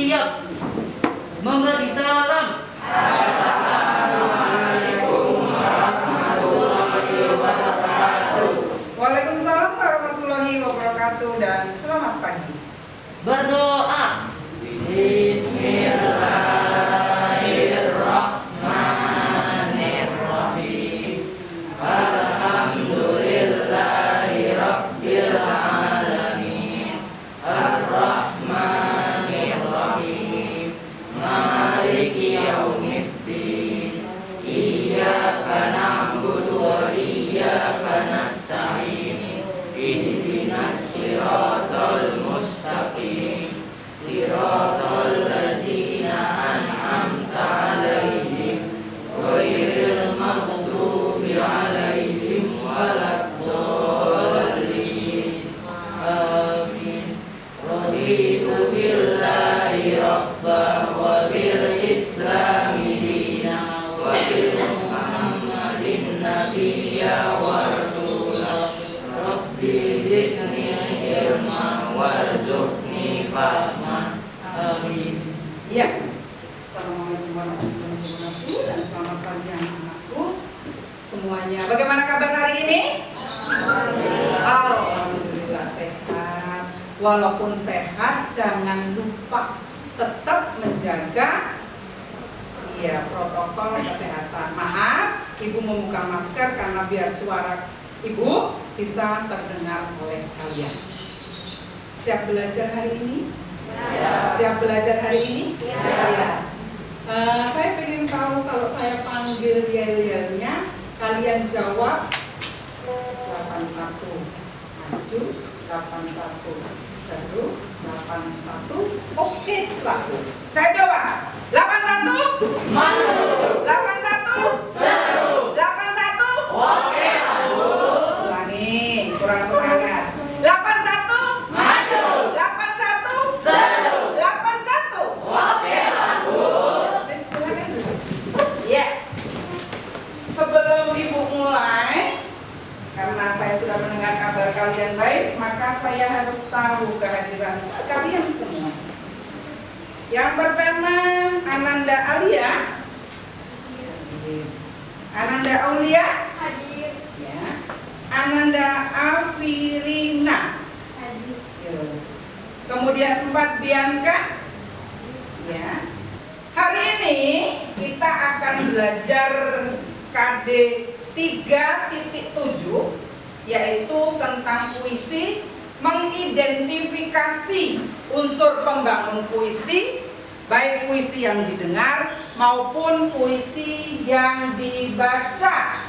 siap memberi salam. Assalamualaikum warahmatullahi wabarakatuh. Waalaikumsalam warahmatullahi wabarakatuh dan selamat pagi. Berdoa. Bismillahirrahmanirrahim. Alhamdulillahi rabbil alamin. Ar-Rahmanir-Rahim. Maliki yaumiddin. Iyyaka na'budu wa iyyaka nasta'in. Ihdinas siratal mustaqim. Siratal ladzina an'amta 'alaihim ghairil maghdubi 'alaihim waladdallin. Amin. Raditu billahi rabban wa bil islami dinan wa bi Muhammadin nabiyya wa rasulah. Rabbi zidni ilman warzuqni fahman. Amin. Ya. Assalamualaikum warahmatullahi wabarakatuh dan selamat pagi anak-anakku semuanya. Bagaimana kabar hari ini? Alhamdulillah sehat. Walaupun sehat, jangan lupa tetap menjaga protokol kesehatan. Maaf, Ibu membuka masker karena biar suara Ibu bisa terdengar oleh kalian. Siap belajar hari ini? Siap belajar hari ini? Ya. Saya ingin tahu kalau saya panggil yel-yelnya, kalian jawab 81 maju, 81 seru, 81 oke langsung. Saya jawab 81 Maju. 81 Seru. 81 Oke lalu. ulangi, kurang semangat. 81 Maju. 81 Seru. 81 Oke lalu. silakan duduk. Ya. Sebelum Ibu mulai, karena saya sudah mendengar kabar kalian baik, maka saya harus tahu kehadiran kalian semua. Yang pertama, Ananda Alia. Ananda Aulia. Hadir. Ya. Ananda Afirina. Hadir. Ya. Kemudian 4 Bianca. Ya. Hari ini kita akan belajar KD 3.7, yaitu tentang puisi, mengidentifikasi unsur pembangun puisi, baik puisi yang didengar maupun puisi yang dibaca.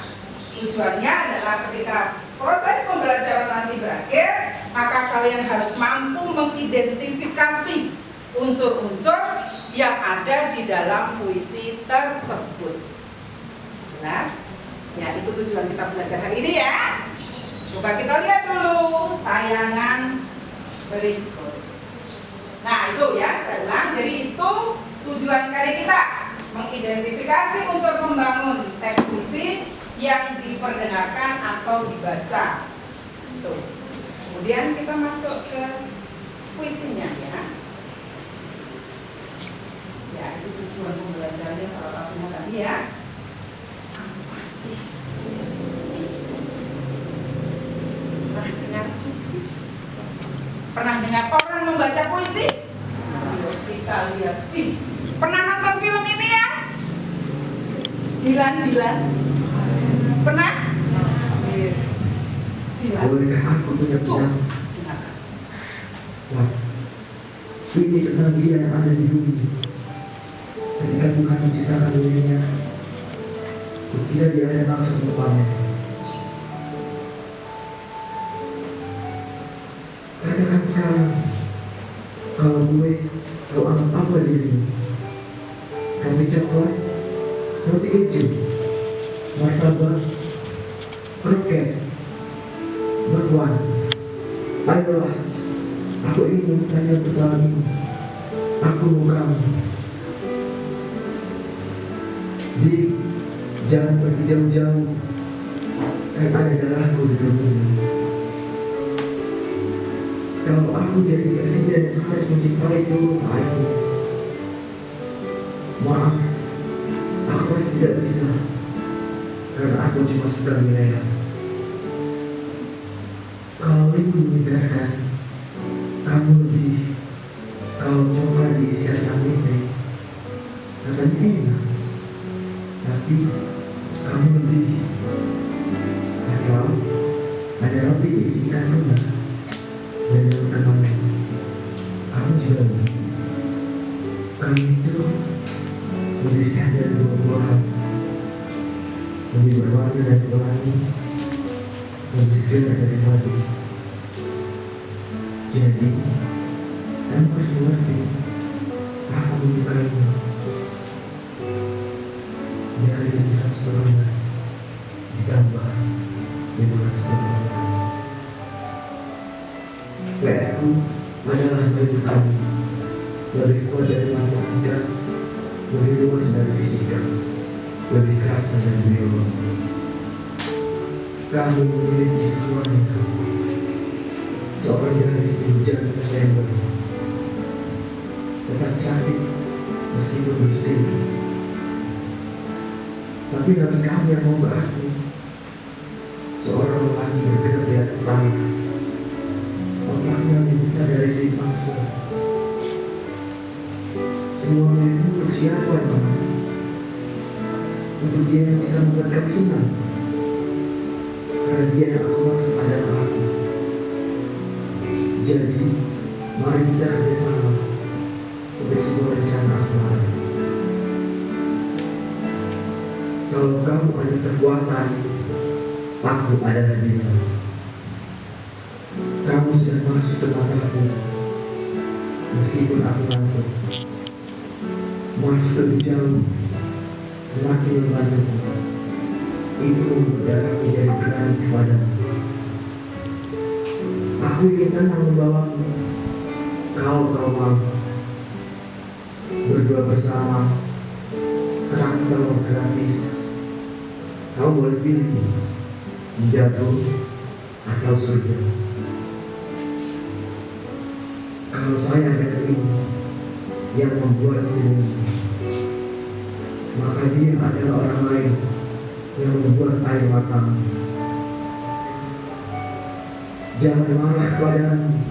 Tujuannya adalah ketika proses pembelajaran nanti berakhir, maka kalian harus mampu mengidentifikasi unsur-unsur yang ada di dalam puisi tersebut. Jelas? Ya, itu tujuan kita belajar hari ini ya. Coba kita lihat dulu tayangan berikut. Nah, itu ya, saya ulang. Jadi itu tujuan kali kita, mengidentifikasi unsur pembangun teks puisi yang diperdengarkan atau dibaca. Itu. Kemudian kita masuk ke puisinya ya. Ya, itu tujuan pembelajarannya salah satunya tadi ya. Apa sih puisi? Pernah dengar puisi? Pernah dengar orang membaca puisi? Ayo kita lihat puisi. Pernah nonton film ini ya? Dilan? Pernah? Yes. Dilan. Bolehkah aku punya Tuh. bilang? Silakan. Wah, ini tentang dia yang ada di bumi. Ketika Tuhan menciptakan dunianya, kukira dia ada maksud rupanya. Katakan sekarang, kalau kau anggap apa dirimu? Roti coklat, roti keju, martabak, kroket, bakwan. Ayolah, aku ingin memesannya untuk malam ini. Aku mau kamu. Jangan pergi jauh-jauh, kan ada darahku di tubuhmu. Kalau aku jadi presiden yang harus mencintai seluruh rakyatku, Maaf, aku pasti tidak bisa, karena aku cuma suka wilayah. Kalau ibu menyegarkan, kamu lebih, kau coba diisi kacang mete, katanya enak, tapi kamu lebih. Atau ada roti diisi ikan tuna dan daun kemangi, kamu juga lebih. Kamu itu lebih sehat dari buah-buahan, lebih berwarna dari pelangi, lebih segar dari madu. Jadi, kamu harus mengerti, aku menyukaimu. Dari 700 tahun ditambah 500 tahun. PR-ku adalah merindu kamu, lebih kuat dari matematika, lebih luas dari fisika, lebih keras dari biologi. Kamu memiliki semuanya. Seorang gadis di hujan September, tetap cantik meskipun bersih. Tapi harus kamu yang mau ke aku. Seorang lelaki bergerak di atas tanah, otaknya lebih besar dari si bangsa. Semua milikmu untuk siapa, Mama? Untuk dia yang bisa membuat kamu senang. Karena dia yang aku maksud adalah aku. Jadi, mari kita kerjasama untuk sebuah rencana asmara. Kalau kamu ada kekuatan, aku adalah dia. Kamu sudah masuk ke mataku, meskipun aku ngantuk. Masuk lebih jauh, semakin membantuku. Itu membuat aku jadi berani kepadamu. Aku ingin tenang membawamu, kalau kau mau. Berdua bersama, kerak telur gratis. Kau boleh pilih, jatuh atau surga. Kalau saya adalah ibu yang membuat senyum, maka dia adalah orang lain yang membuat air matamu. Jangan marah padamu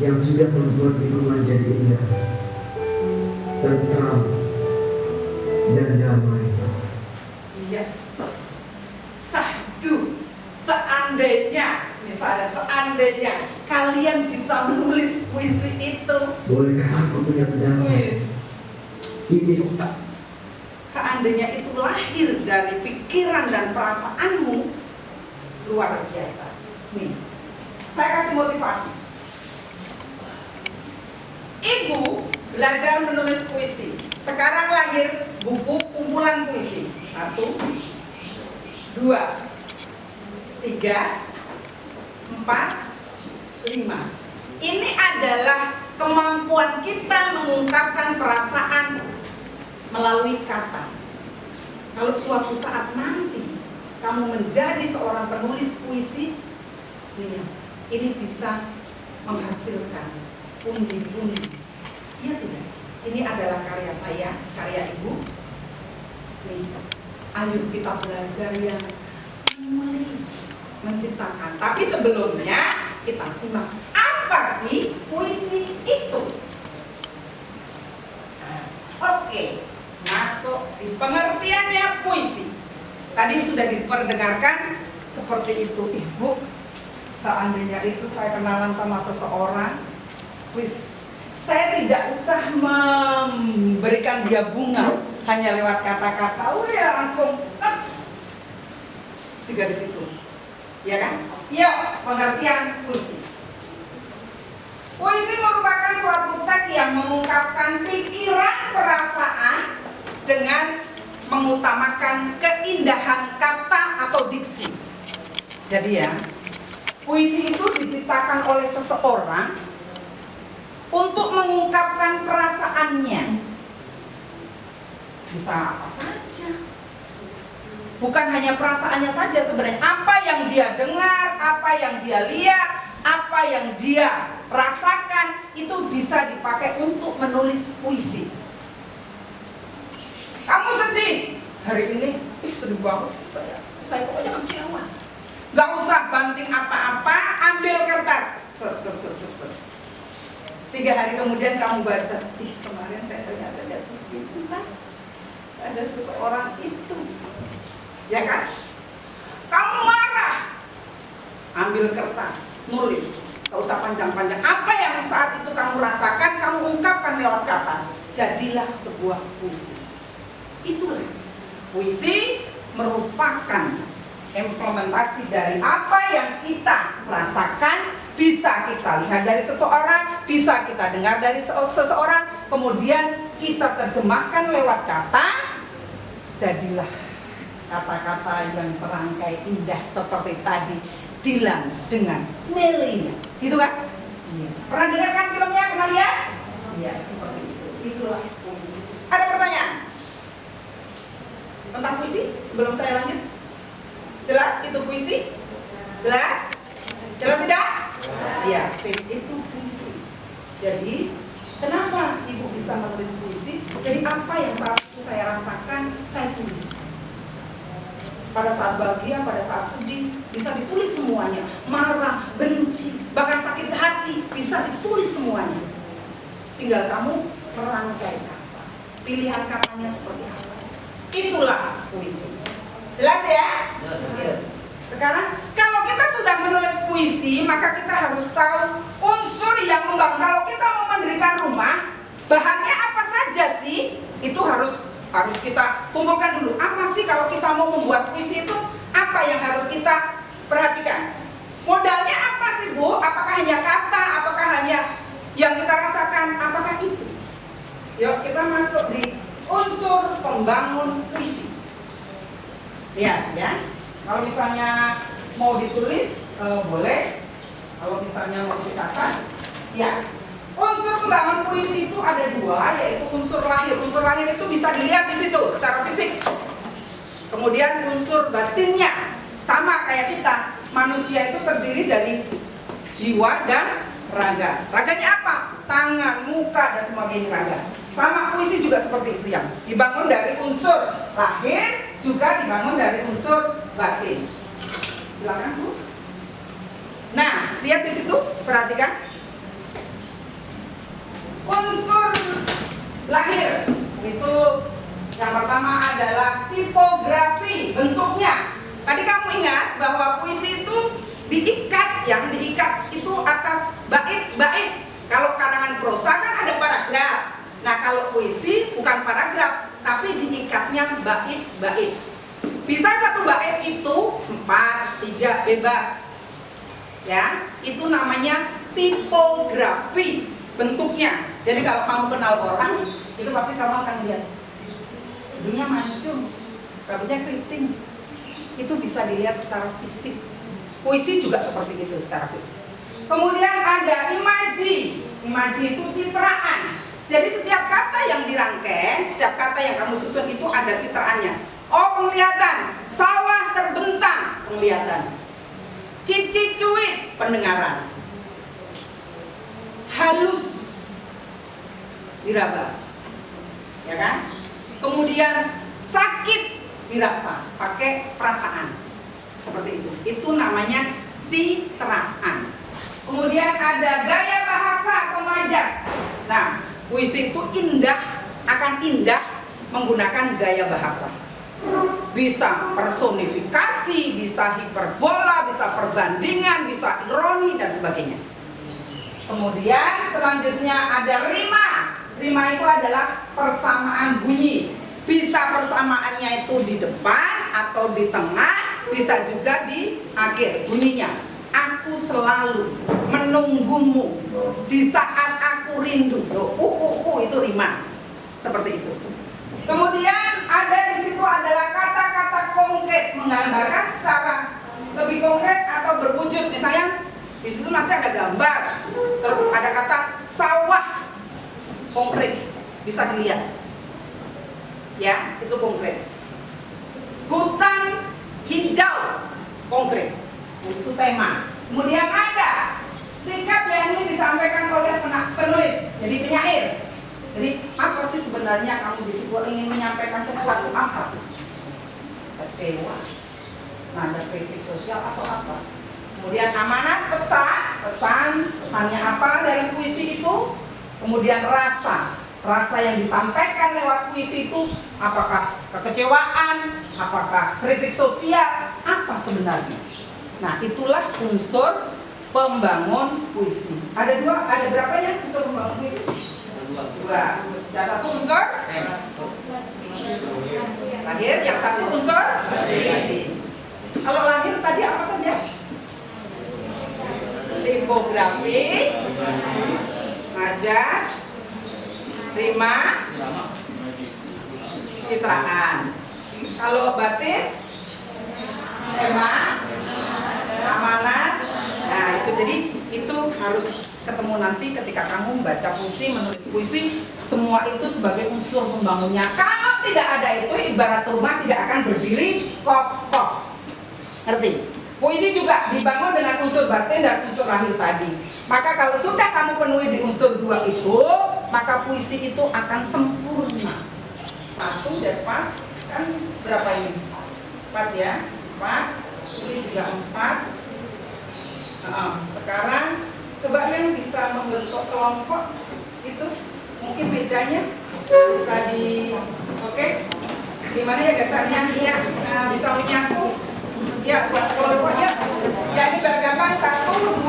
yang sudah membuat lingkungan jadi indah, tentram, dan damai. Iya. Sahdu, seandainya, misalnya seandainya kalian bisa menulis puisi itu. Bolehkah aku punya pendapat? Ini Coba. Seandainya itu lahir dari pikiran dan perasaanmu, luar biasa. Nih, saya kasih motivasi. Ibu belajar menulis puisi. Sekarang lahir buku kumpulan puisi. 1, 2, 3, 4, 5. Ini adalah kemampuan kita mengungkapkan perasaan melalui kata. Kalau suatu saat nanti kamu menjadi seorang penulis puisi, ini bisa menghasilkan pundi-pundi. Iya tidak? Ini adalah karya saya, karya ibu. Nih, ayo kita belajar yang menulis, menciptakan. Tapi sebelumnya kita simak apa sih puisi itu. Oke, masuk di pengertiannya puisi. Tadi sudah diperdengarkan seperti itu, Ibu. Seandainya itu saya kenalan sama seseorang, saya tidak usah memberikan dia bunga, hanya lewat kata-kata, langsung si gadis itu, ya kan? Yuk, pengertian puisi. Puisi merupakan suatu teks yang mengungkapkan pikiran, perasaan dengan mengutamakan keindahan kata atau diksi. Jadi ya, puisi itu diciptakan oleh seseorang untuk mengungkapkan perasaannya. Bisa apa saja. Bukan hanya perasaannya saja sebenarnya. Apa yang dia dengar, apa yang dia lihat, apa yang dia rasakan, itu bisa dipakai untuk menulis puisi. hari ini, sedih banget sih saya pokoknya kecewa. Gak usah banting apa-apa, ambil kertas. Set. 3 hari kemudian kamu baca, kemarin saya ternyata jatuh cinta ada seseorang itu, ya kan? Kamu marah, ambil kertas, nulis, gak usah panjang-panjang. Apa yang saat itu kamu rasakan, kamu ungkapkan lewat kata. Jadilah sebuah puisi. Itulah puisi, merupakan implementasi dari apa yang kita rasakan. Bisa kita lihat dari seseorang, bisa kita dengar dari seseorang, kemudian kita terjemahkan lewat kata. Jadilah kata-kata yang terangkai indah seperti tadi, Dilan dengan Melina, gitu kan? Ya. Pernah dengar kan filmnya? Pernah lihat? Ya, seperti itu. Itulah puisi. Ada pertanyaan tentang puisi sebelum saya lanjut? Jelas itu puisi? Jelas? Jelas tidak? Ya, itu puisi. Jadi, kenapa ibu bisa menulis puisi? Jadi apa yang saat itu saya rasakan, saya tulis. Pada saat bahagia, pada saat sedih, bisa ditulis semuanya. Marah, benci, bahkan sakit hati, bisa ditulis semuanya. Tinggal kamu merangkai kata. Pilihan katanya seperti apa. Itulah puisi. Jelas ya? Yes. Sekarang, kalau kita sudah menulis puisi, maka kita harus tahu unsur yang membangun. Kalau kita mau mendirikan rumah, bahannya apa saja sih? Itu harus kita kumpulkan dulu. Apa sih kalau kita mau membuat puisi itu? Apa yang harus kita perhatikan? Modalnya apa sih, Bu? Apakah hanya kata? Apakah hanya yang kita rasakan? Apakah itu? Yuk kita masuk di unsur pembangun puisi. Lihat ya. Kalau misalnya mau ditulis, boleh. Kalau misalnya mau dicatat, ya. Unsur pembangun puisi itu ada 2, yaitu unsur lahir. Unsur lahir itu bisa dilihat di situ secara fisik. Kemudian unsur batinnya, sama kayak kita. Manusia itu terdiri dari jiwa dan raga. Raganya apa? Tangan, muka, dan sebagainya raga. Sama puisi juga seperti itu, yang dibangun dari unsur lahir, juga dibangun dari unsur batin. Silakan, Bu. Nah, lihat di situ, perhatikan. Unsur lahir itu yang pertama adalah tipografi, bentuknya. Tadi kamu ingat bahwa puisi itu diikat, yang diikat itu atas bait-bait. Kalau karangan prosa kan ada paragraf. Nah, kalau puisi bukan paragraf, tapi diikatnya bait-bait. Bisa satu bait itu 4, 3, bebas. Ya, itu namanya tipografi, bentuknya. Jadi kalau kamu kenal orang, itu pasti kamu akan lihat hidungnya mancung, rambutnya keriting. Itu bisa dilihat secara fisik. Puisi juga seperti itu secara fisik. Kemudian ada imaji. Imaji itu citraan. Jadi setiap kata yang dirangkai, setiap kata yang kamu susun itu ada citraannya. Oh, penglihatan. Sawah terbentang, penglihatan. Cici cuit, pendengaran. Halus, diraba, ya kan? Kemudian sakit, dirasa, pakai perasaan, seperti itu. Itu namanya citraan. Kemudian ada gaya bahasa atau majas. Nah, puisi itu indah, akan indah menggunakan gaya bahasa. Bisa personifikasi, bisa hiperbola, bisa perbandingan, bisa ironi, dan sebagainya. Kemudian selanjutnya ada rima. Rima itu adalah persamaan bunyi. Bisa persamaannya itu di depan atau di tengah, bisa juga di akhir bunyinya. Aku selalu menunggumu di saat aku rindu. Itu rima. Seperti itu. Kemudian ada di situ adalah kata-kata konkret, menggambarkan secara lebih konkret atau berwujud. Misalnya di situ nanti ada gambar, terus ada kata sawah, konkret, bisa dilihat. Ya, itu konkret. Hutan hijau, konkret, itu tema. Kemudian ada sikap yang ini disampaikan oleh penulis, jadi penyair. Jadi apa sih sebenarnya kamu di situ ingin menyampaikan sesuatu apa? kecewa, nada kritik sosial atau apa. Kemudian amanat, pesannya apa dari puisi itu? Kemudian rasa yang disampaikan lewat puisi itu, apakah kekecewaan, apakah kritik sosial, apa sebenarnya? Nah, itulah unsur pembangun puisi. Ada berapa ya unsur pembangun puisi? Dua. Yang satu unsur lahir, yang satu unsur batin. Kalau lahir tadi apa saja? Tipografi, majas, rima, citraan. Kalau batin, tema, amanat. Nah, itu jadi itu harus ketemu nanti ketika kamu membaca puisi, menulis puisi, semua itu sebagai unsur pembangunnya. Kalau tidak ada itu, ibarat rumah tidak akan berdiri kokoh. Ngerti? Puisi juga dibangun dengan unsur batin dan unsur lahir tadi. Maka kalau sudah kamu penuhi di unsur dua itu, maka puisi itu akan sempurna. Satu dan pas, kan berapa ini? 4 ya? 4, ini juga 4. Sekarang coba yang bisa membentuk kelompok itu, mungkin mejanya bisa oke? Gimana ya dasarnya? Ya, bisa menyatu. Ya, buat kelompok ya. Jadi bergambar 1, 2,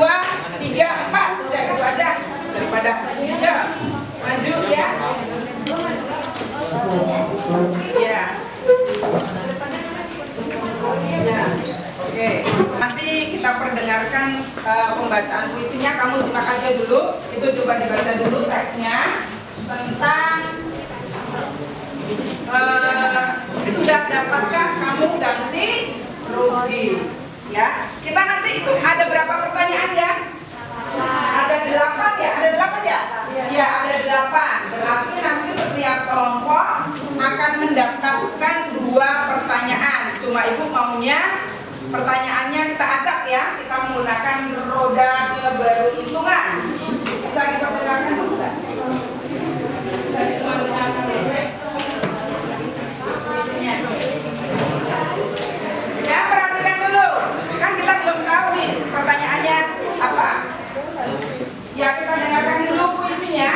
3, 4. Udah gitu aja. Daripada ya maju ya. Ya. Ya. Oke. Nanti kita perdengarkan pembacaan puisinya. Kamu simak aja dulu. Itu coba dibaca dulu teksnya tentang sudah dapatkah kamu ganti rugi, ya. Kita nanti itu ada berapa pertanyaan ya? Ada 8 ya? Ada 8 ya? Ya, ada 8. Berarti nanti setiap kelompok akan mendaftarkan 2 pertanyaan. Cuma ibu maunya pertanyaannya kita acak ya. Kita menggunakan roda keberuntungan. Bisa diperdengarkan dulu nggak? Bisa diperdengarkan dulu. Isinya. Ya, perhatikan dulu. Kan kita belum tahu nih pertanyaannya apa. Ya, kita dengarkan dulu puisinya.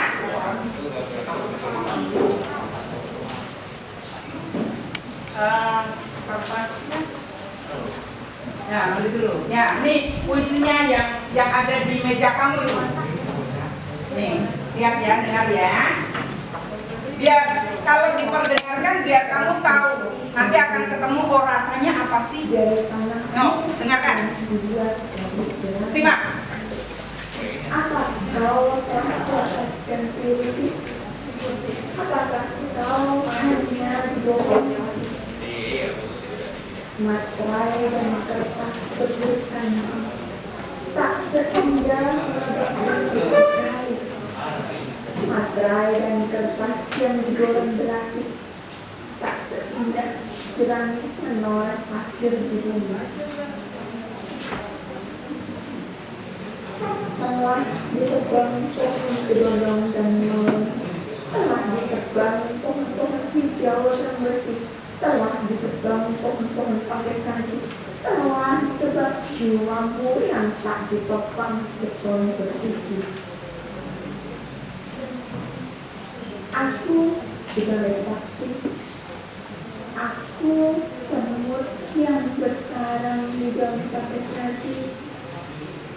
Kertasnya. Ya, ambil dulu. Ya, nih puisinya yang ada di meja kamu itu. Nih, lihat ya, dengar ya. Biar kalau diperdengarkan biar kamu tahu nanti akan ketemu rasanya apa sih dari tanah. No, dengarkan. Simak. Apa kau telah mendapatkan diri? Apakah kau hanya dibohongi? Materai dan kertas berbukan tak setinggal materai. Materai dan kertas yang digoreng berarti tak seindah jerami menolak pasir di bumi. Telah ditebang pohon kedondong dan malam, telah ditebang pohon-pohon hijau dan bersih, telah ditebang pohon-pohon pakai kayu, telah sebab jiwamu yang tak ditopang beton bersih. Aku sebagai saksi, aku semut yang bersarang di dalam pakai saji.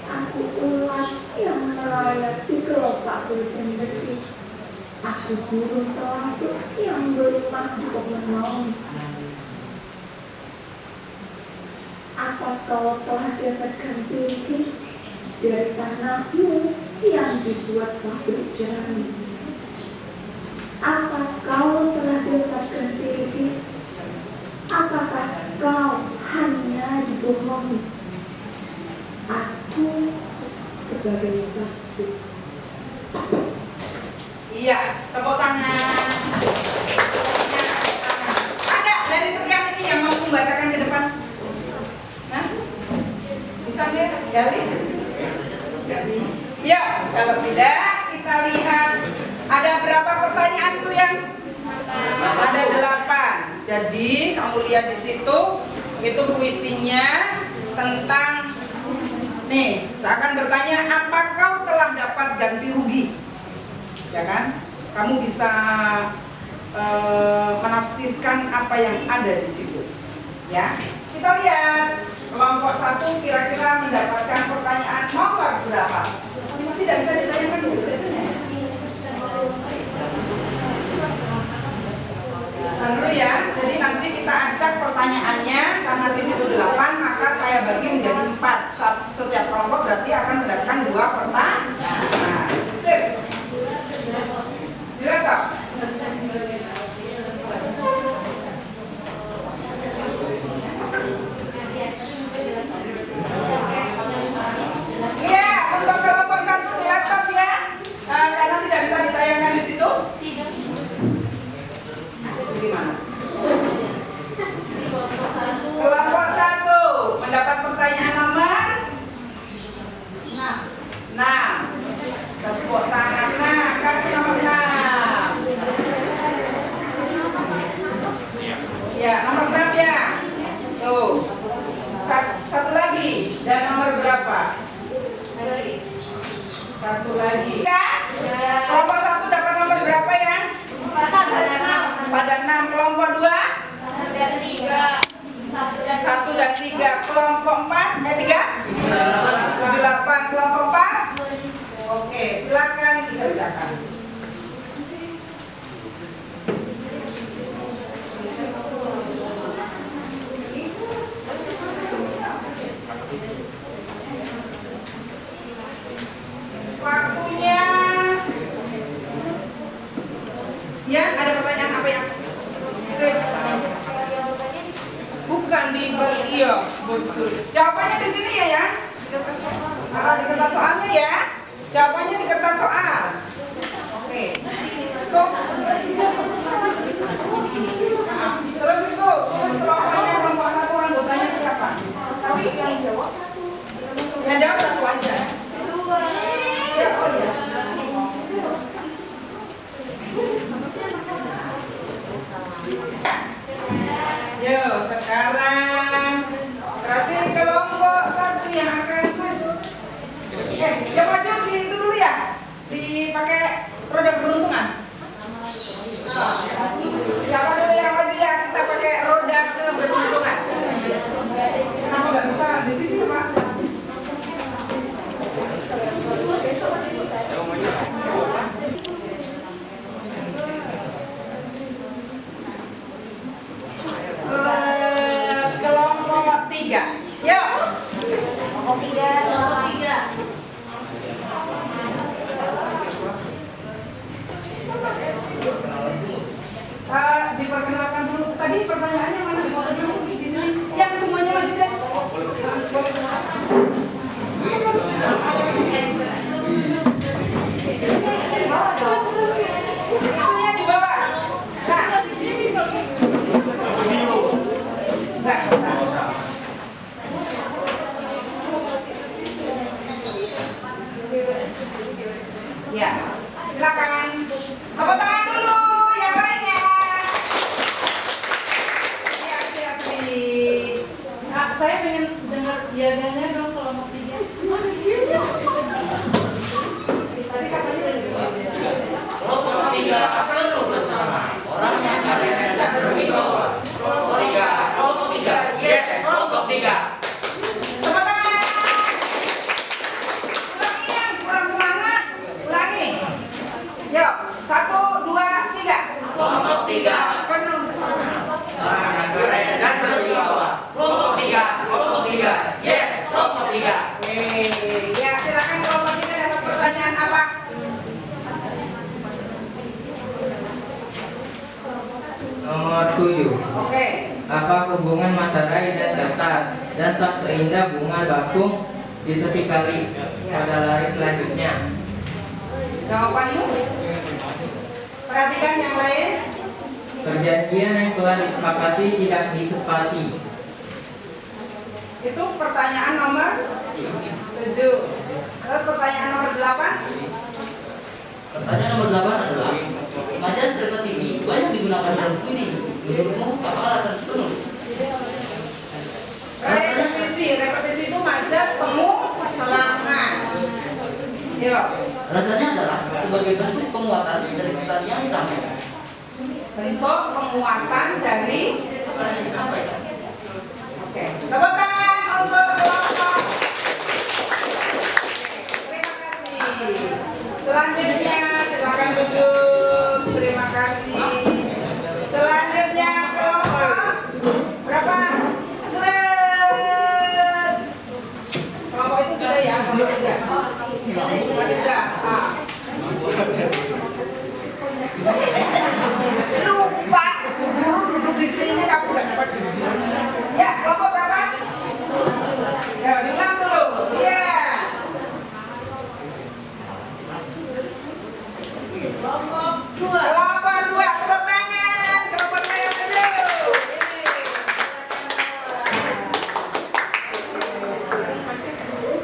Aku ulat yang melayat di kelopak hujan bersih. Aku burung pelatuk yang berumah di pohon maung. Apa kau telah dapatkan puisi dari tanahmu yang dibuat pabrik jerami? Apa kau telah dapatkan puisi? Apakah kau hanya dibohongi? Aku sebagai saksi. Iya, tepuk tangan. Ada dari sekian ini yang mau membacakan ke depan? Hah? Bisa dia gali? Ya, kalau tidak kita lihat ada berapa pertanyaan tuh yang? Ada 8. Jadi kamu lihat di situ, itu puisinya tentang nih. Saya akan bertanya, apa kau telah dapat ganti rugi? Ya kan? Kamu bisa menafsirkan apa yang ada di situ. Ya, kita lihat kelompok 1 kira-kira mendapatkan pertanyaan nomor berapa? Tidak bisa ditanyakan di situ itu ya. Lalu ya, jadi nanti kita acak pertanyaannya karena di situ 8, maka saya bagi menjadi 4. Setiap kelompok berarti akan mendapatkan 2 pertanyaan. Sip. Dilihat tak? Iya, untuk kelompok 1 di laptop ya, karena tidak bisa ditayangkan di situ. Gimana? Kelompok 1 mendapat pertanyaan nomor 6. Tepuk tangan. Nah, kasih nomor 6. Ya, nomor berapa ya? Tuh. Satu lagi. Dan nomor berapa? Satu lagi. Kan? Kelompok 1 dapat nomor berapa ya? Pada 6. Kelompok 2? 1 dan 3. Kelompok 4? 3? 78. Kelompok 4? Oke, silakan dikerjakan. Waktunya. Ya, ada pertanyaan apa ya? Bukan di iya, betul. Jawabannya di sini ya. Di kertas soalnya ya. Jawabannya di kertas soal. Oke. Stop. Terus itu, tulis kelompoknya kelompok 1 anggotanya siapa? Tapi yang jawab 1. Yang jawab 1 aja. Ya, oh iya. Yo, sekarang berarti kelompok 1 yang akan maju. Yang maju itu dulu ya, dipakai roda keberuntungan. Siapa dulu yang maju ya? Kita pakai roda keberuntungan. Kenapa nggak bisa di sini Pak? Kelompok 3. Yuk. Kelompok 3. Diperkenalkan dulu. Tadi pertanyaannya mana? Di sini. Yang semuanya maju deh. Itunya di bawah. Nah. Enggak usah. Ya, silakan. Tepuk tangan dulu yang lainnya. Nah, saya pengen dengar biadanya dong kelompok 3. Tadi katanya Kelompok 3 penuh bersama. Orangnya karirnya dan berwibawa. Kelompok 3. Yes, kelompok 3. tepuk tangan. Ulangi yang kurang semangat. Ulangi. Yuk, 1, 2, 3. Kelompok 3 penuh bersama. Orangnya karirnya dan berwibawa. Kelompok 3. Yes, kelompok 3. Ya, silakan kelompok 3 dapat pertanyaan apa? Nomor 7. Oke. Apa hubungan materai dan kertas dan tak seindah bunga bakung di tepi kali pada lari selanjutnya? Jawabanmu? Perhatikan yang lain. Perjanjian yang telah disepakati tidak ditepati. Itu pertanyaan nomor 7. Terus pertanyaan nomor 8. Pertanyaan nomor 8 adalah majas repetisi banyak digunakan dalam puisi. Menurutmu apakah Alasannya adalah sebagai bentuk penguatan dari pesan yang disampaikan. Bentuk penguatan dari Pesan yang disampaikan. Oke, tepuk tangan untuk kelompok. Terima kasih. Selanjutnya silakan duduk. Terima kasih. Selanjutnya kelompok berapa? Seret. Kelompok itu sudah ya, kelompok tiga. Tiga. Ah. Lupa, guru duduk di sini kamu gak dapat duduk. Ya, kelompok berapa? Ya, diulang dulu. Iya. Kelompok dua. Kelompok dua, tepuk tangan. Kelompok dua yang dulu.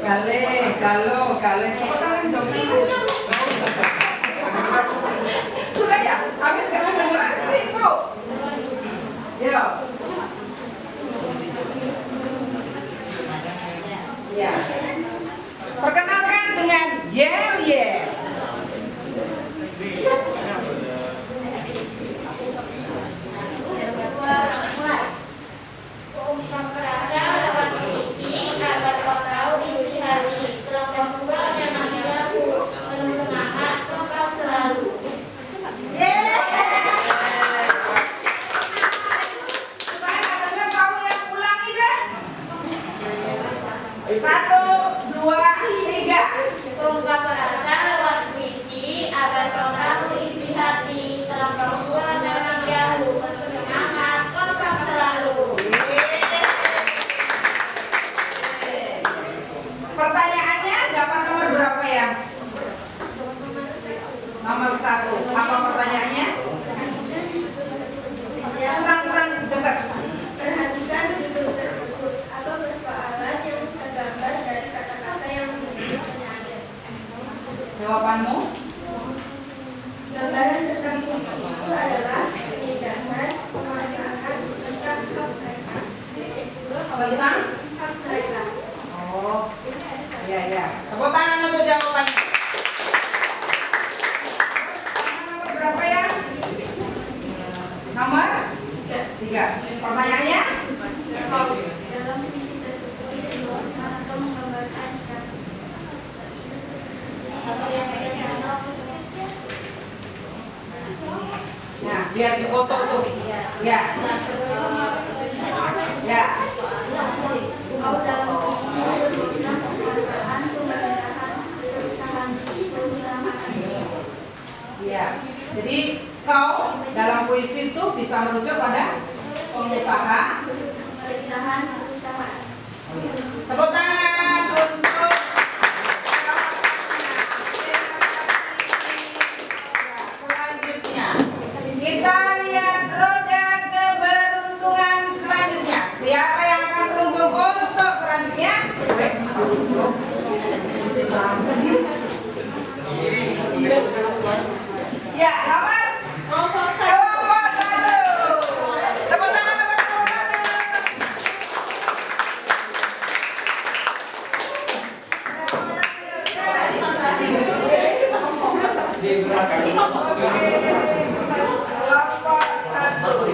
Kale. Tepuk tangan dong. Sudah ya, habis gak kedengeran sih, Bu. Yo. Ya. Perkenalkan dengan Yel. Memperasa lewat puisi agar kau tahu isi hati. Kelompok dua memang jauh, penuh semangat, kau selalu. Supaya katanya kamu yang ulangi deh. 1, 2, 3. Ungkap rasa lewat puisi agar kau tahu isi hati. Kelompok dua memang jauh, penuh semangat, kau selalu. Pertanyaannya dapat nomor berapa ya? Nomor 1. Apa pertanyaannya? Kurang dekat. Perhatikan judul tersebut. Apa persoalan yang tergambar dari kata-kata yang menjadi pertanyaan? Jawabanmu? Gambaran tentang puisi itu adalah penindasan, pemasangan tentang hak mereka. Tentang? Hak mereka. Oh, ya. Tepuk tangan untuk jawabannya. Nomor berapa ya? Nomor 3. Pertanyaannya? Dalam puisi tersebut manakah menggambarkan sikap atau yang beda. Nah, biar di foto tuh. Ya. Kau dalam puisi berbentuk perasaan, pemberantasan, perusahaan. Ya. Jadi kau dalam puisi itu bisa merujuk pada pengusaha. Pemerintahan perusahaan. Tepuk tangan untuk selanjutnya. Kita lihat roda keberuntungan selanjutnya. Siapa yang akan beruntung untuk selanjutnya? Ya, nomor kelompok 1. Tepuk tangan untuk kelompok 1.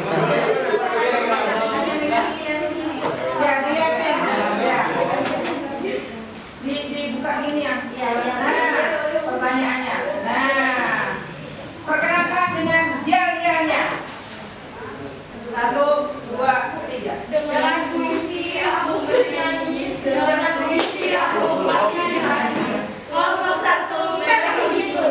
Ya, dilihatin. Ya. Dibuka gini ya. Nah, pertanyaannya. Nah, perkenalkan dengan jariahnya. 1, 2, 3. Dengan puisi aku bernyanyi, dengan puisi aku bernyanyi. Kelompok 1 memang begitu.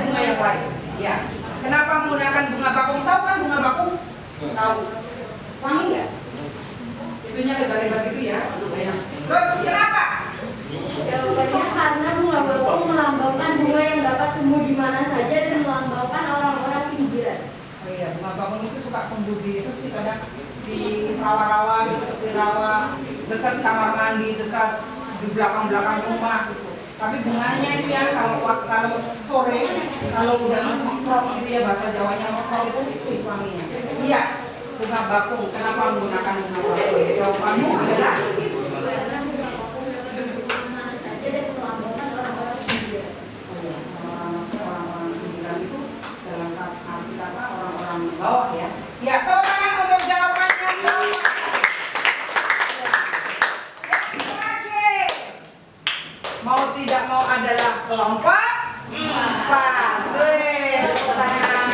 bunga yang lain. Ya. Kenapa menggunakan bunga bakung? Tahu kan bunga bakung? Tahu. Wangi nggak? Itunya lebar-lebar gitu ya. Terus kenapa? Jawabannya karena bunga bakung melambangkan bunga yang dapat tumbuh di mana saja dan melambangkan orang-orang pinggiran. Oh iya, bunga bakung itu suka tumbuh di itu sih kadang di rawa-rawa gitu, di rawa dekat kamar mandi, dekat di belakang-belakang rumah gitu. Tapi bunganya itu ya kalau sore, kalau udah nongkrong gitu ya, bahasa Jawanya nongkrong itu wanginya. Iya, bunga bakung. Kenapa menggunakan bunga bakung? Jawabannya adalah orang-orang pinggiran itu dalam arti kata orang-orang bawah ya. Ya, tepuk tangan untuk jawabannya. Yang terakhir, mau tidak mau adalah kelompok 4. Tepuk tangan.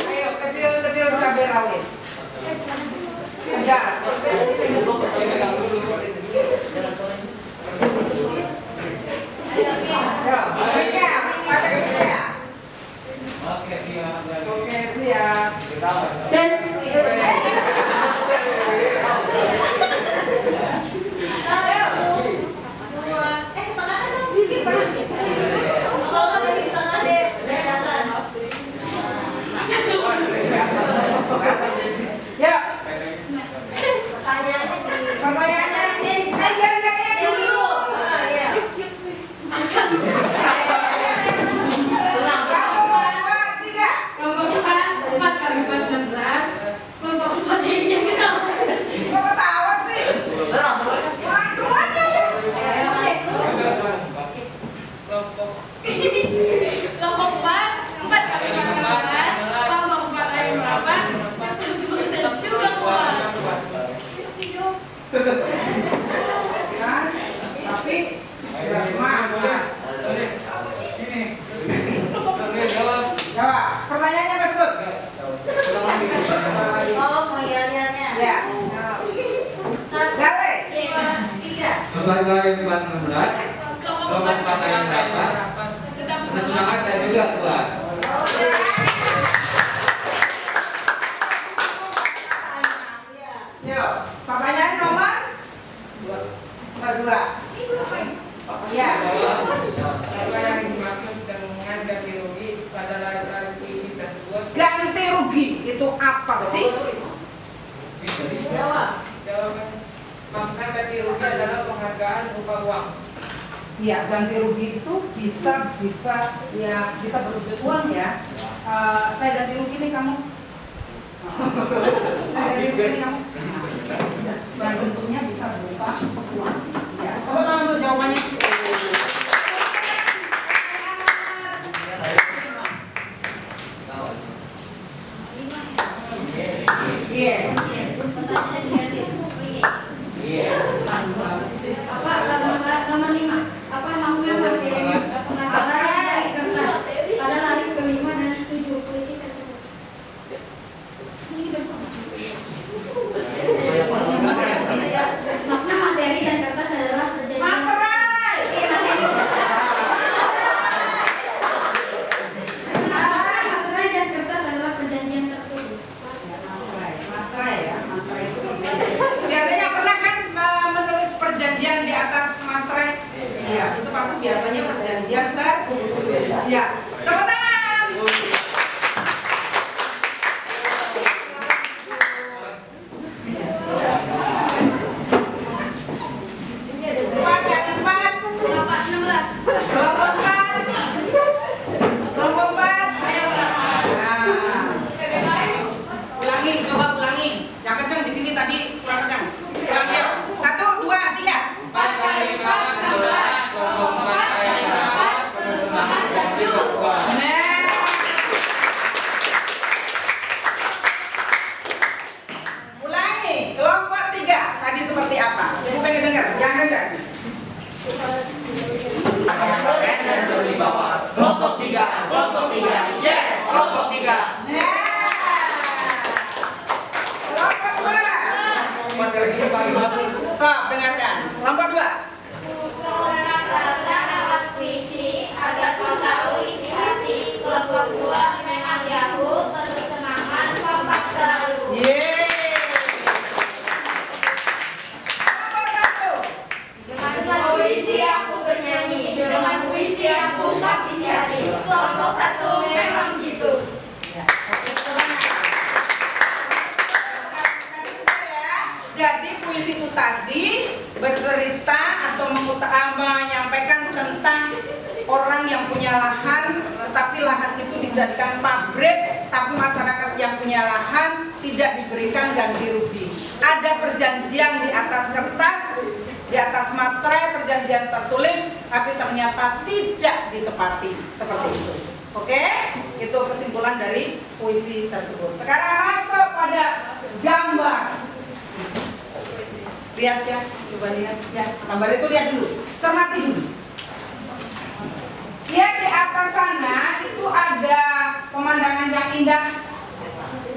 Ayo, kecil-kecil cabai rawit. Pedas. Oke, siap. Dan Ya. Pertanyaannya dulu. kelompok 4 kali 4 16. Kelompok 4 ini yang kita Kok ketawa sih? Orang semuanya ya. kelompok 4 kali 15. Kelompok 4 kali berapa? Juga keluar. Kan? Tapi tidak semangat. Jawab. Pertanyaannya Mas Bud. Ya. Gale. 4 kali 4 16. Kelompok 4 kali berapa? Bersemangat dan juga kuat. Yuk, pertanyaan nomor 2. Ya. Ganti rugi itu apa sih? Maka ganti rugi adalah penghargaan berupa uang. Ya, ganti rugi itu bisa berwujud uang ya. Saya ganti rugi nih kamu. Saya ganti rugi nih kamu. Dan bentuknya bisa berupa uang. Ya, tepuk tangan untuk jawabannya. Iya. Nomor 5. Apa namanya materinya? Materai dari kertas. Pada lari ke-5 dan 7 puisi tersebut. Makna materi dan kertas adalah perjanjian. Materai. Iya, materi. Materai dan kertas adalah perjanjian tertulis. Materai ya, materai itu biasanya pernah kan menulis perjanjian di atas materai? Ya, itu pasti biasanya perjanjian tertulis. Ya, tepuk tangan. Empat kali 4. Bapak 16. Kelompok 4. Kelompok 4. Ayo, Kak. Nah, ulangi, coba ulangi. Yang kenceng di sini tadi kurang kenceng. Ulangi yuk. 1, 2, 3. 4 kali 4 16. Kelompok 4 kali 4 bersemangat dan juga kuat. Benar. yang punya lahan, tetapi lahan itu dijadikan pabrik, tapi masyarakat yang punya lahan tidak diberikan ganti rugi. Ada perjanjian di atas kertas, di atas materai perjanjian tertulis, tapi ternyata tidak ditepati seperti itu. Oke, itu kesimpulan dari puisi tersebut. Sekarang masuk pada gambar. Lihat ya, coba lihat ya. Gambar itu lihat dulu, cermati dulu. Lihat di atas sana itu ada pemandangan yang indah.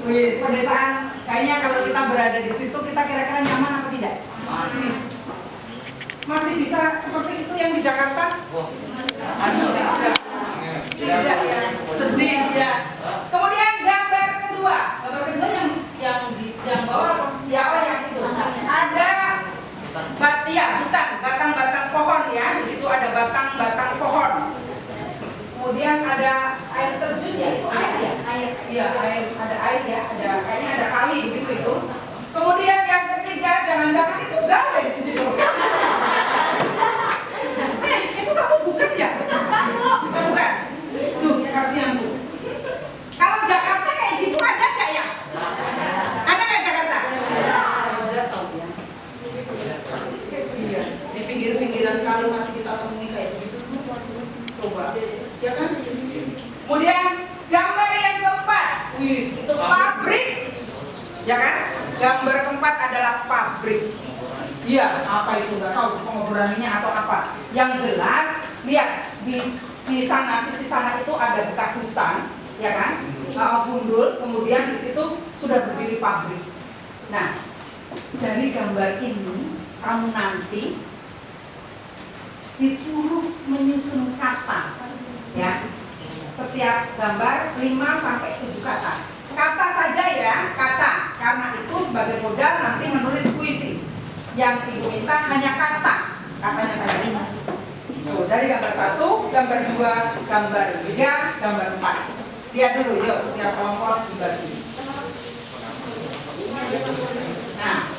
Wih, pedesaan. Kayaknya kalau kita berada di situ kita kira-kira nyaman apa tidak? Masih bisa seperti itu yang di Jakarta? Tidak ya, sedih ya. Kemudian gambar kedua yang bawah ya apa yang itu? Ada batang-batang pohon ya. Di situ ada batang-batang pohon. Kemudian ada air terjun ya, itu air ya? Iya, air, ada air ya, kayaknya ada kali begitu itu. Kemudian yang ketiga, jangan-jangan itu gawe di situ. Itu kamu bukan ya? Bukan. Tuh, kasihan tuh. Kalau Jakarta kayak gitu ada nggak ya? Ada nggak Jakarta? Ada tau ya. Iya, di pinggir-pinggiran kali masih kita temui kayak gitu. Coba. Ya kan? Kemudian gambar yang keempat, itu pabrik, ya kan? Gambar keempat adalah pabrik. Iya, apa itu? Nggak tahu pengoborannya atau apa. Yang jelas, lihat di sana sisi sana itu ada bekas hutan, ya kan? Gundul, kemudian di situ sudah berdiri pabrik. Nah, dari gambar ini kamu nanti disuruh menyusun kata. Ya, setiap gambar 5-7 kata. Kata saja ya, kata. Karena itu sebagai modal nanti menulis puisi. Yang ibu minta hanya kata, katanya saja. So, dari gambar 1, gambar 2, gambar 3, gambar 4. Lihat dulu, yuk sosial kelompok dibagi. Nah,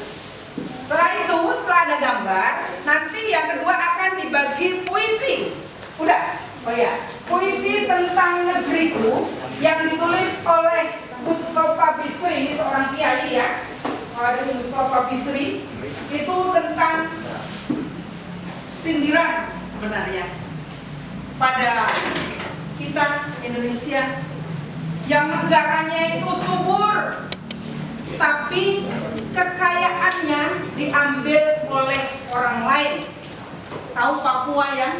setelah itu, setelah ada gambar, nanti yang kedua akan dibagi puisi. Udah. Oh ya, puisi tentang negeriku yang ditulis oleh Mustafa Bisri, ini seorang kiai ya. Mustafa Bisri itu tentang sindiran sebenarnya pada kita Indonesia yang negaranya itu subur, tapi kekayaannya diambil oleh orang lain. Tahu Papua ya?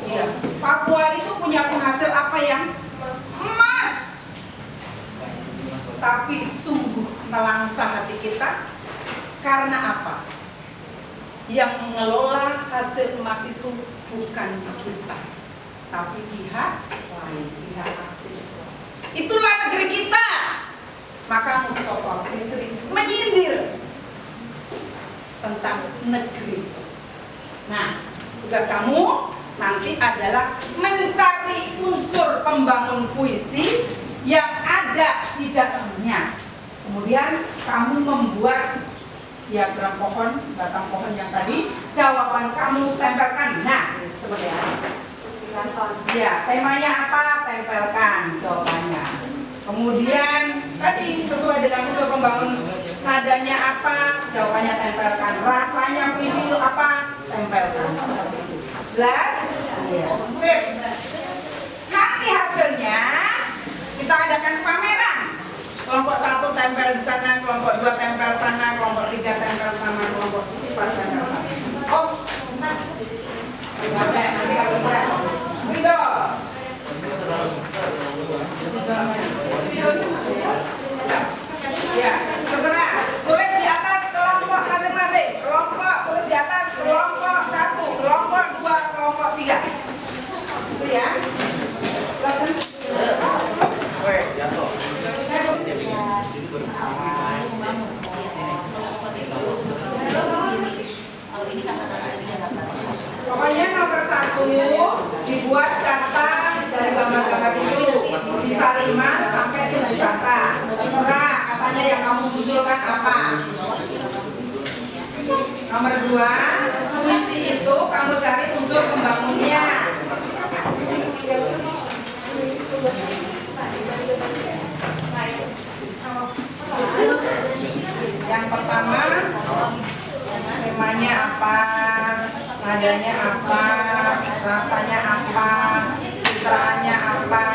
Iya. Papua itu punya penghasil apa ya? Emas. Tapi sungguh melangsa hati kita. Karena apa? Yang mengelola hasil emas itu bukan kita, tapi pihak lain, pihak asing. Itulah negeri kita. Maka Mustafa Bisri menyindir tentang negeri. Nah, tugas kamu nanti adalah mencari unsur pembangun puisi yang ada di dalamnya. Kemudian kamu membuat diagram pohon, batang pohon yang tadi, jawaban kamu tempelkan. Nah, seperti apa? Ya, temanya apa? Tempelkan jawabannya. Kemudian tadi sesuai dengan unsur pembangun, nadanya apa? Jawabannya tempelkan. Rasanya puisi itu apa? Tempelkan. Seperti itu. Jelas? Iya. Sip. Nanti hasilnya kita adakan pameran. Kelompok 1 tempel di sana, kelompok 2 tempel sana, kelompok 3 tempel sana, kelompok 4 tempel sana. Oh, oke, nanti harus lihat. Video. Ya, terserah. Tulis di atas kelompok masing-masing. Kelompok tulis di atas kelompok 1, kelompok 2, kelompok 3. Itu ya. Pokoknya nomor 1 dibuat kata dari gambar-gambar itu bisa 5 sampai 7 kata. Terserah katanya yang kamu munculkan apa. Nomor 2 puisi itu kamu cari unsur pembangunnya. bahasanya apa, citraannya apa.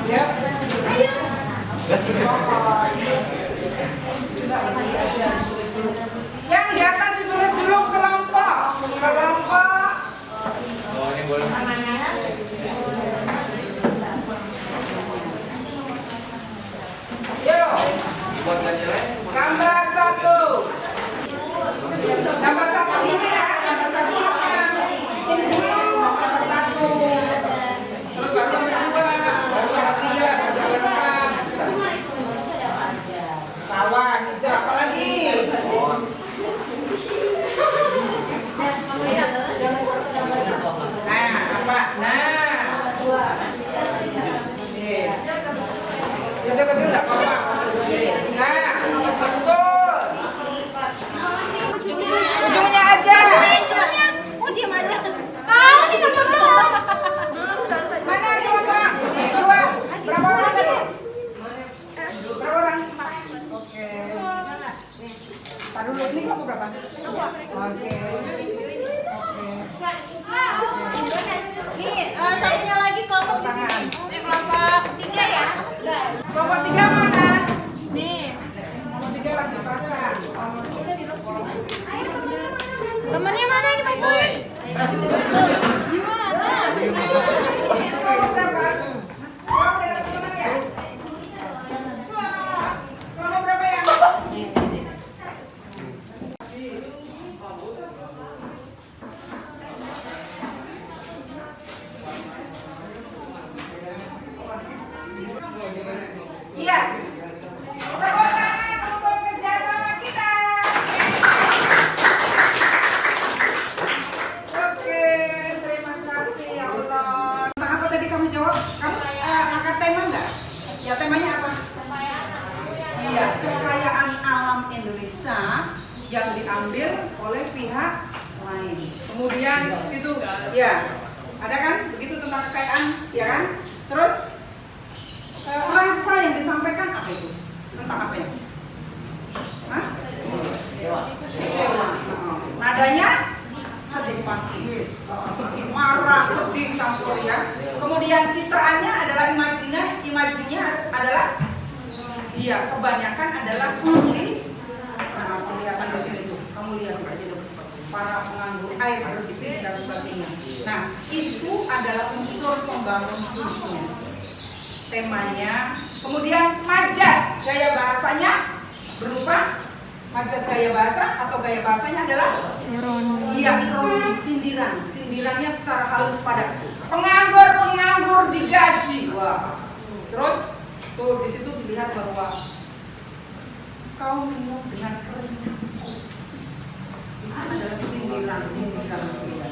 Ya, ayo. Yang di atas ditulis dulu kelompok. Yo, gambar satu. Gambar satu ini ya, gambar satu. Ini dulu gambar satu. Terus baru gambar dua, baru gambar tiga, baru gambar empat. Sawah, hijau, apa lagi? Nah, apa? Nah. Kecil-kecil nggak apa-apa. Nah, betul. Ujungnya aja. Oh, diam aja. Mana dua, Pak? Dua. Berapa orang tadi? Berapa orang? Oke. Pak dulu, ini kelompok berapa? Oke. Nih, satunya lagi kelompok di sini. Kelompok ketiga ya. Kelompok tiga mana? Nih. Kelompok tiga lagi pasang. Temennya mana ini Pak Boy? Gimana? Kelompok berapa? Kelompok berapa teman ya? Kelompok berapa ya? Iya. Tepuk tangan untuk kerjasama kita. Oke, terima kasih ya Allah. Tentang apa tadi kamu jawab? Kamu angkat tema enggak? Ya temanya apa? Iya, kekayaan alam Indonesia yang diambil oleh pihak lain. Kemudian itu, ya, ada kan? Begitu tentang kekayaan, ya kan? Terus rasa yang disampaikan apa itu? Tentang apa ya? Hah? Kecewa. Nadanya sedih pasti. Sedih, marah, sedih campur ya. Kemudian citraannya adalah imajinya adalah iya, kebanyakan adalah penglihatan di sini tuh. Kamu lihat di sini tuh. Para penganggur air bersih dan sebagainya. Nah, itu adalah unsur pembangun puisinya. Temanya, kemudian majas gaya bahasanya berupa majas gaya bahasa atau gaya bahasanya adalah ironi, sindirannya secara halus pada penganggur digaji. Wah, terus tuh di situ dilihat bahwa kau minum dengan kerenyahku. Itu adalah sindiran.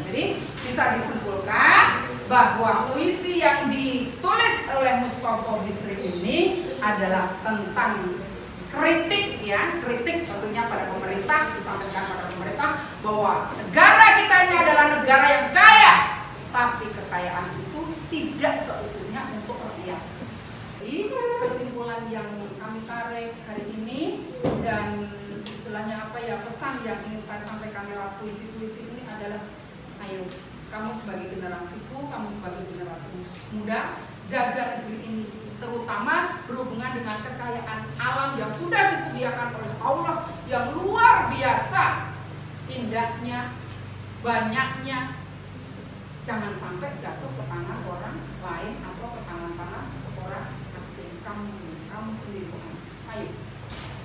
Jadi bisa disimpulkan bahwa puisi yang ditulis oleh Mustopo Bisri ini adalah tentang kritik ya, kritik tentunya pada pemerintah, disampaikan pada pemerintah bahwa negara kita ini adalah negara yang kaya, tapi kekayaan itu tidak seutuhnya untuk rakyat. Jadi kesimpulan yang kami tarik hari ini dan istilahnya apa ya, pesan yang ingin saya sampaikan lewat puisi-puisi ini adalah ayo kamu sebagai generasiku, kamu sebagai generasi muda, jaga negeri ini, terutama berhubungan dengan kekayaan alam yang sudah disediakan oleh Allah yang luar biasa, indahnya, banyaknya. Jangan sampai jatuh ke tangan orang lain atau ke tangan orang asing. Kamu sendiri, ayo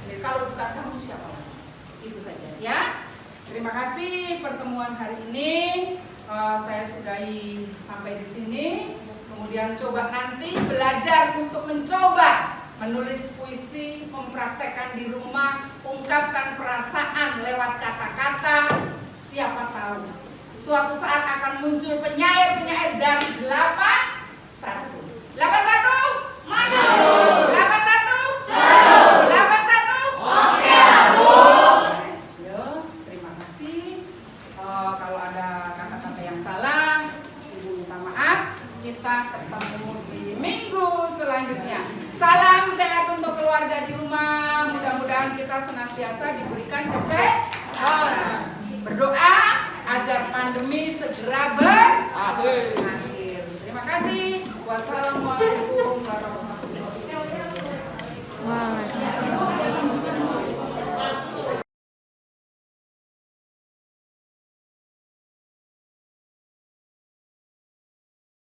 sendiri. Kalau bukan kamu siapa lagi? Itu saja ya. Terima kasih pertemuan hari ini. Saya sudahi sampai di sini. Kemudian coba nanti belajar untuk mencoba menulis puisi, mempraktekkan di rumah, ungkapkan perasaan lewat kata-kata. Siapa tahu suatu saat akan muncul penyair-penyair dari 81. 81 maju. 81 seru. 81 oke Bu. Terima kasih. Kalau ada kata-kata yang salah, Ibu minta maaf. Kita ketemu di minggu selanjutnya. Salam sehat untuk keluarga di rumah. Mudah-mudahan dan kita senantiasa diberikan kesehatan. Berdoa agar pandemi segera berakhir. Terima kasih. Wassalamualaikum warahmatullahi wabarakatuh.